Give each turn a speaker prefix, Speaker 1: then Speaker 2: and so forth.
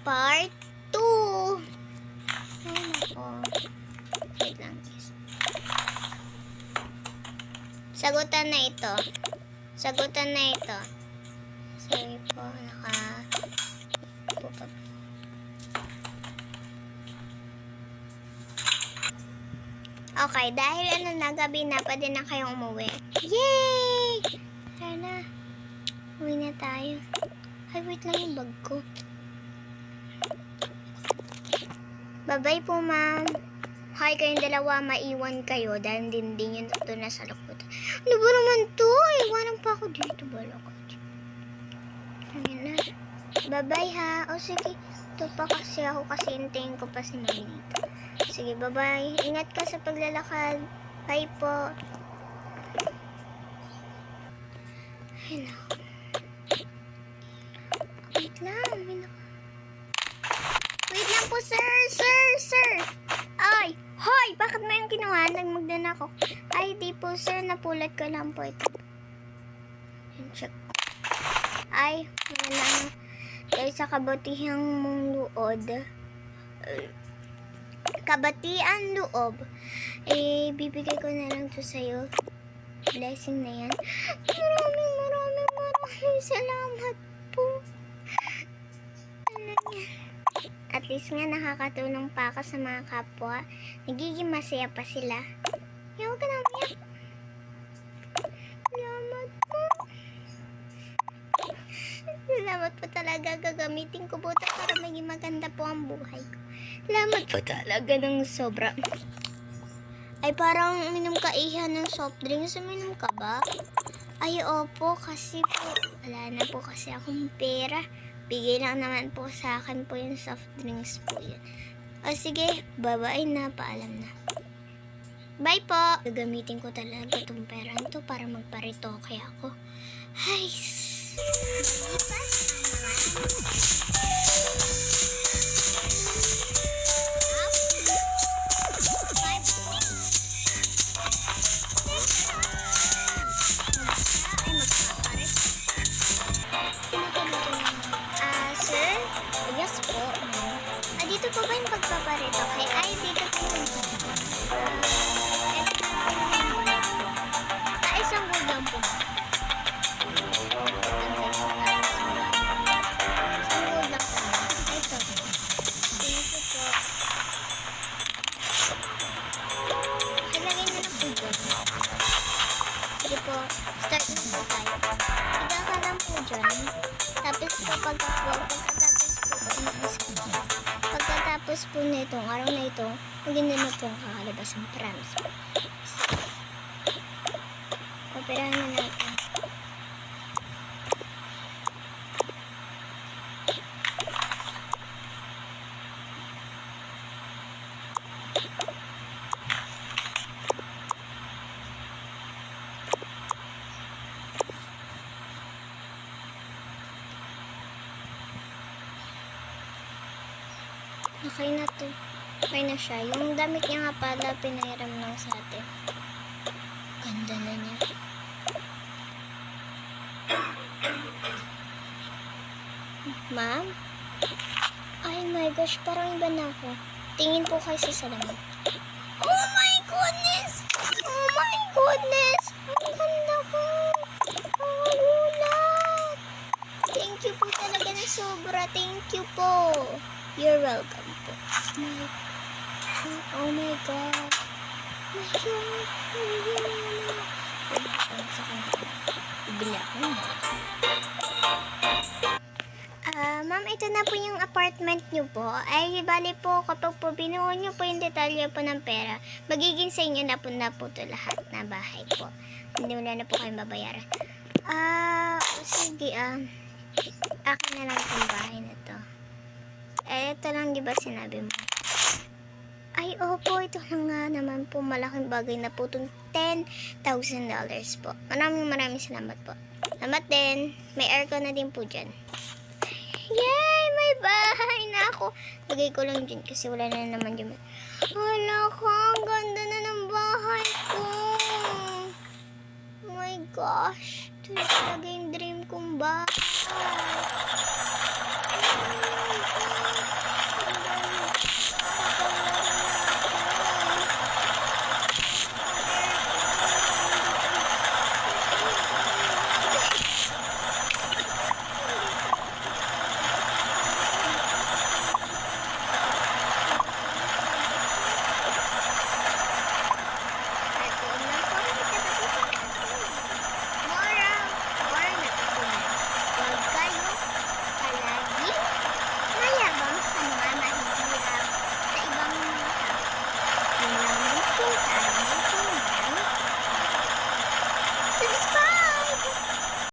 Speaker 1: part 2. Ay, nako. Wait lang, guys. Sagutan na ito. Sagutan na ito. Sige po, Okay, dahil gabi na, pwede na kayong umuwi. Yay! Tara na. Uwi na tayo. Ay, wait lang yung bag ko. Bye-bye po, ma'am. Hi, kayong dalawa, maiwan kayo dahil din yun doon na sa lukutan. Ano ba naman to? Iwanan pa ako dito. Bala ko. Ayan na. Bye-bye ha. O sige, ito pa kasi ako kasi hintayin ko pa si mami dito. Sige, bye-bye. Ingat ka sa paglalakad. Bye po. Ay, no. Wait lang. Wait lang po, sir. Sir. Ay, hoy! Bakit mo yung kinuha? Nagmagdan ako. Ay, di po, sir. Napulat ko lang po ito. Yan, check. Ay, wala na. Dahil sa kabutihang mong loob, bibigay ko na lang to sa'yo. Blessing na yan. Maraming salamat po. Ano yan? At least nga nakakatulong pa ako sa mga kapwa. Nagiging masaya pa sila. Huwag ka na umiyak. Salamat po. Salamat po talaga. Gagamitin ko po ito para maging maganda po ang buhay ko. Salamat po talaga ng sobra. Ay, parang uminom ka iha ng soft drinks. Uminom ka ba? Ay, opo. Kasi po, wala na po kasi akong pera. Bigay lang naman po sa akin po yung soft drinks po yun. O sige, bye-bye na. Paalam na. Bye po. Gagamitin ko talaga itong pera nito para magparitoke ako. Ay, sir? Yes po. Dito po ba yung pagpaparito? Okay, ay, dito po yung isang gulang po. Sige po, start na po tayo. Higa ka lang po dyan. Tapos po, pagkatapos po na itong araw na ito, maganda na po ang kakalabas ng promise. Operahan na natin. Okay na to. Okay na siya. Yung damit niya nga pala, pinairam lang sa atin. Ganda na niya. Ma'am? Ay my gosh, parang iba na ako. Tingin po kayo sa salamin. Oh my goodness! Oh my goodness! Ang ganda ko! Ang gulat! Thank you po talaga na sobra. Thank you po. You're welcome po. Oh my God. Oh my God. Bibili ako. Ma'am, ito na po yung apartment nyo po. Ay, bali po, kapag po binuo nyo po yung detalye po ng pera, magiging sa inyo na po ito lahat na bahay po. Hindi wala na po kayong babayaran. Sige, akin na lang itong bahay na to. Ito lang, di ba sinabi mo? Ay, opo, ito lang nga naman po. Malaking bagay na po itong $10,000 po. Maraming salamat po. Salamat din. May aircon na din po dyan. Yay! May bahay na ako. Lagay ko lang dyan kasi wala na naman dyan. Hala ka, ang ganda na ng bahay ko. Oh my gosh. Ito talaga yung dream kong bahay.